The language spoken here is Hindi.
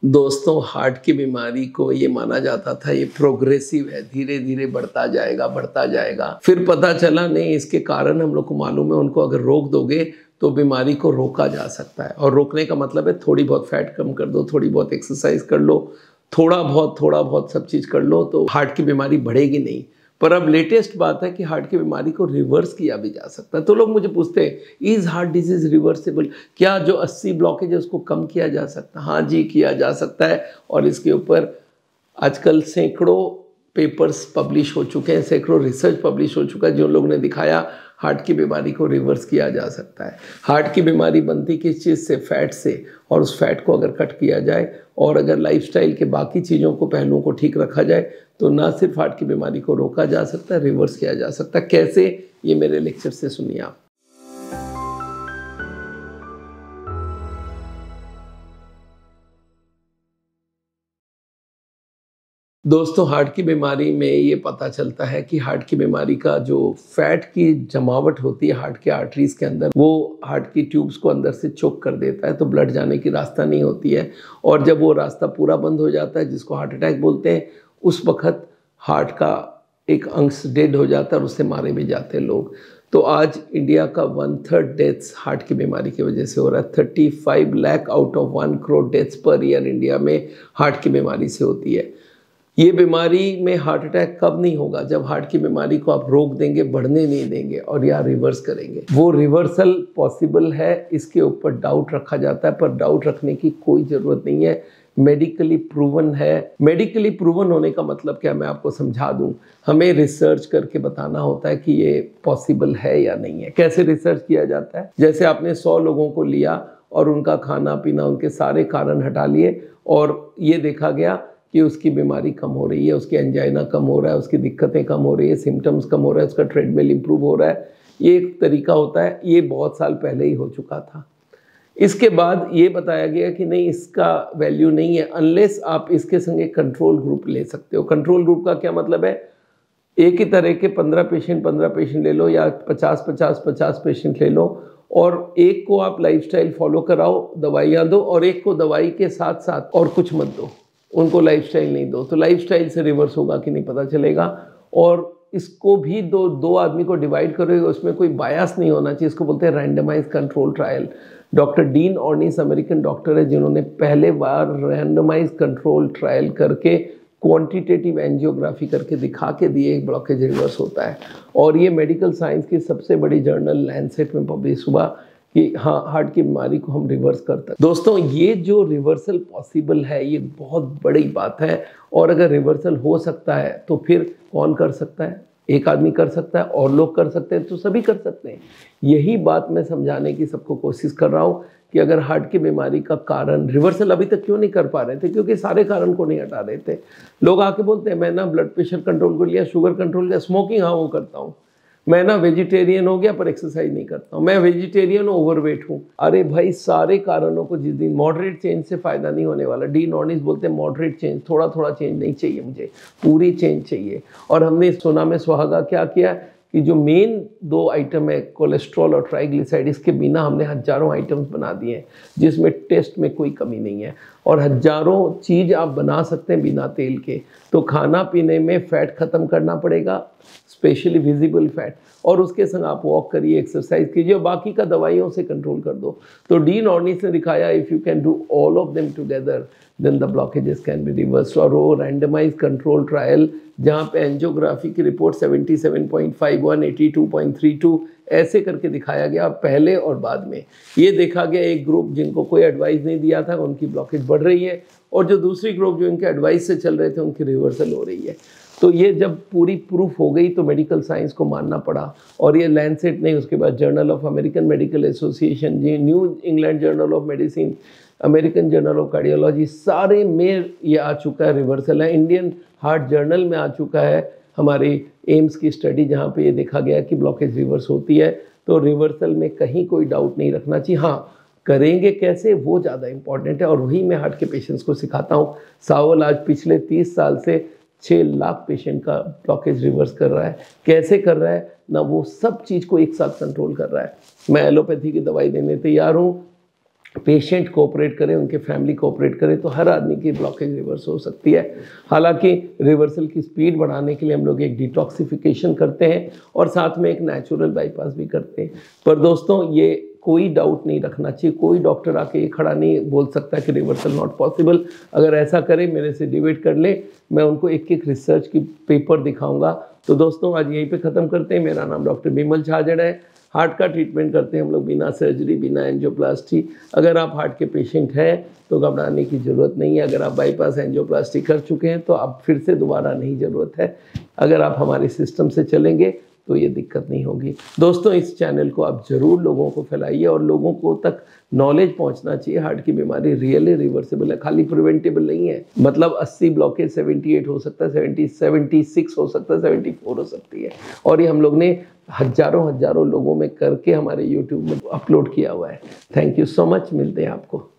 दोस्तों, हार्ट की बीमारी को ये माना जाता था ये प्रोग्रेसिव है, धीरे-धीरे बढ़ता जाएगा। फिर पता चला नहीं, इसके कारण हम लोग को मालूम है, उनको अगर रोक दोगे तो बीमारी को रोका जा सकता है। और रोकने का मतलब है थोड़ी बहुत फैट कम कर दो, थोड़ी बहुत एक्सरसाइज कर लो, थोड़ा बहुत सब चीज़ कर लो तो हार्ट की बीमारी बढ़ेगी नहीं। पर अब लेटेस्ट बात है कि हार्ट की बीमारी को रिवर्स किया भी जा सकता है। तो लोग मुझे पूछते हैं, इज़ हार्ट डिजीज़ रिवर्सिबल? क्या जो 80 ब्लॉकेज है उसको कम किया जा सकता है? हाँ जी, किया जा सकता है। और इसके ऊपर आजकल सैकड़ों पेपर्स पब्लिश हो चुके हैं, सैकड़ों रिसर्च पब्लिश हो चुका है, जो लोग ने दिखाया हार्ट की बीमारी को रिवर्स किया जा सकता है। हार्ट की बीमारी बनती किस चीज़ से? फैट से। और उस फैट को अगर कट किया जाए और अगर लाइफस्टाइल के बाकी चीज़ों को, पहलुओं को ठीक रखा जाए तो ना सिर्फ हार्ट की बीमारी को रोका जा सकता है, रिवर्स किया जा सकता है। कैसे? ये मेरे लेक्चर से सुनिए आप। दोस्तों, हार्ट की बीमारी में ये पता चलता है कि हार्ट की बीमारी का जो फैट की जमावट होती है हार्ट के आर्टरीज के अंदर, वो हार्ट की ट्यूब्स को अंदर से चोक कर देता है, तो ब्लड जाने की रास्ता नहीं होती है। और जब वो रास्ता पूरा बंद हो जाता है, जिसको हार्ट अटैक बोलते हैं, उस वक्त हार्ट का एक अंश डेड हो जाता है और उससे मारे भी जाते हैं लोग। तो आज इंडिया का 1/3 डेथ्स हार्ट की बीमारी की वजह से हो रहा है। 35 lakh out of 1 crore deaths per year India में हार्ट की बीमारी से होती है। ये बीमारी में हार्ट अटैक कब नहीं होगा? जब हार्ट की बीमारी को आप रोक देंगे, बढ़ने नहीं देंगे और या रिवर्स करेंगे। वो रिवर्सल पॉसिबल है, इसके ऊपर डाउट रखा जाता है, पर डाउट रखने की कोई ज़रूरत नहीं है। मेडिकली प्रूवन है। मेडिकली प्रूवन होने का मतलब क्या, मैं आपको समझा दूं। हमें रिसर्च करके बताना होता है कि ये पॉसिबल है या नहीं है। कैसे रिसर्च किया जाता है? जैसे आपने 100 लोगों को लिया और उनका खाना पीना, उनके सारे कारण हटा लिए और ये देखा गया कि उसकी बीमारी कम हो रही है, उसकी एंजाइना कम हो रहा है, उसकी दिक्कतें कम हो रही है, सिम्टम्स कम हो रहा है, उसका ट्रेडमिल इंप्रूव हो रहा है। ये एक तरीका होता है, ये बहुत साल पहले ही हो चुका था। इसके बाद ये बताया गया कि नहीं, इसका वैल्यू नहीं है अनलेस आप इसके संग एक कंट्रोल ग्रुप ले सकते हो। कंट्रोल ग्रुप का क्या मतलब है? एक ही तरह के 15 पेशेंट ले लो या 50 पेशेंट ले लो और एक को आप लाइफस्टाइल फॉलो कराओ, दवाइयाँ दो, और एक को दवाई के साथ साथ और कुछ मत दो, उनको लाइफस्टाइल नहीं दो। तो लाइफस्टाइल से रिवर्स होगा कि नहीं पता चलेगा। और इसको भी दो आदमी को डिवाइड करोगे, उसमें कोई बायस नहीं होना चाहिए। इसको बोलते हैं randomize control trial. Doctor Dean Ornish American doctor है, जिन्होंने पहले बार रैंडमाइज कंट्रोल ट्रायल करके क्वांटिटेटिव एंजियोग्राफी करके दिखा के दिए एक ब्लॉकेज रिवर्स होता है। और ये मेडिकल साइंस की सबसे बड़ी जर्नल लैंसेट में पब्लिश हुआ कि हाँ, हार्ट की बीमारी को हम रिवर्स करते हैं। दोस्तों, ये जो रिवर्सल पॉसिबल है, ये बहुत बड़ी बात है। और अगर रिवर्सल हो सकता है तो फिर कौन कर सकता है? एक आदमी कर सकता है और लोग कर सकते हैं, तो सभी कर सकते हैं। यही बात मैं समझाने की सबको कोशिश कर रहा हूँ कि अगर हार्ट की बीमारी का कारण रिवर्सल अभी तक क्यों नहीं कर पा रहे थे, क्योंकि सारे कारण को नहीं हटा रहे थे। लोग आके बोलते हैं, मैं ना ब्लड प्रेशर कंट्रोल कर लिया, शुगर कंट्रोल किया, स्मोकिंग हाँ वो करता हूँ, मैं ना वेजिटेरियन हो गया पर एक्सरसाइज नहीं करता हूँ, मैं वेजिटेरियन ओवरवेट हूँ। अरे भाई, सारे कारणों को जिस दिन मॉडरेट चेंज से फायदा नहीं होने वाला। डी नॉर्निस बोलते हैं मॉडरेट चेंज, थोड़ा थोड़ा चेंज नहीं चाहिए, मुझे पूरी चेंज चाहिए। और हमने सोना में सुहागा क्या किया कि जो मेन 2 आइटम है, कोलेस्ट्रॉल और ट्राइग्लिसराइड, इसके बिना हमने हजारों आइटम्स बना दिए हैं, जिसमें टेस्ट में कोई कमी नहीं है। और हजारों चीज़ आप बना सकते हैं बिना तेल के। तो खाना पीने में फ़ैट ख़त्म करना पड़ेगा, स्पेशली विजिबल फैट, और उसके संग आप वॉक करिए, एक्सरसाइज कीजिए, और बाकी का दवाइयों से कंट्रोल कर दो। तो डीन ऑर्निस ने दिखाया, if you can do all of them together then the blockages can be reversed. और वो रैंडमाइज कंट्रोल ट्रायल, जहाँ पे एंजियोग्राफी की रिपोर्ट 77.51, 82.32 ऐसे करके दिखाया गया, पहले और बाद में। ये देखा गया एक ग्रुप जिनको कोई एडवाइस नहीं दिया था, उनकी ब्लॉकेज बढ़ रही है, और जो दूसरी ग्रुप जो इनके एडवाइस से चल रहे थे, उनकी रिवर्सल हो रही है। तो ये जब पूरी प्रूफ हो गई तो मेडिकल साइंस को मानना पड़ा। और ये लैंसेट नहीं, उसके बाद journal of American medical association, new England journal of medicine, American journal of cardiology, सारे में ये आ चुका है, रिवर्सल है। इंडियन हार्ट जर्नल में आ चुका है हमारे एम्स की स्टडी, जहाँ पे ये देखा गया कि ब्लॉकेज रिवर्स होती है। तो रिवर्सल में कहीं कोई डाउट नहीं रखना चाहिए। हाँ, करेंगे कैसे वो ज़्यादा इंपॉर्टेंट है, और वही मैं हार्ट के पेशेंट्स को सिखाता हूँ। सावल आज पिछले 30 साल से 6 लाख पेशेंट का ब्लॉकेज रिवर्स कर रहा है। कैसे कर रहा है ना, वो सब चीज़ को एक साथ कंट्रोल कर रहा है। मैं एलोपैथी की दवाई देने तैयार हूँ, पेशेंट कोऑपरेट करे, उनके फैमिली कोऑपरेट करे तो हर आदमी की ब्लॉकेज रिवर्स हो सकती है। हालांकि रिवर्सल की स्पीड बढ़ाने के लिए हम लोग एक डिटॉक्सिफिकेशन करते हैं और साथ में एक नेचुरल बाईपास भी करते हैं। पर दोस्तों ये कोई डाउट नहीं रखना चाहिए, कोई डॉक्टर आके ये खड़ा नहीं बोल सकता कि रिवर्सल नॉट पॉसिबल। अगर ऐसा करे मेरे से डिबेट कर ले, मैं उनको एक एक रिसर्च की पेपर दिखाऊंगा। तो दोस्तों आज यहीं पे ख़त्म करते हैं। मेरा नाम डॉक्टर बिमल छाजड़ है। हार्ट का ट्रीटमेंट करते हैं हम लोग बिना सर्जरी, बिना एंजियोप्लास्टी। अगर आप हार्ट के पेशेंट हैं तो घबराने की ज़रूरत नहीं है। अगर आप बाईपास एंजियोप्लास्टी कर चुके हैं तो अब फिर से दोबारा नहीं ज़रूरत है। अगर आप हमारे सिस्टम से चलेंगे तो ये दिक्कत नहीं होगी। दोस्तों इस चैनल को आप ज़रूर लोगों को फैलाइए और लोगों को तक नॉलेज पहुंचना चाहिए। हार्ट की बीमारी रियली रिवर्सिबल है, खाली प्रिवेंटेबल नहीं है। मतलब 80 ब्लॉकेज 78 हो सकता है, 76 हो सकता है, 74 हो सकती है। और ये हम लोग ने हजारों लोगों में करके हमारे YouTube में अपलोड किया हुआ है। Thank you so much. मिलते हैं आपको।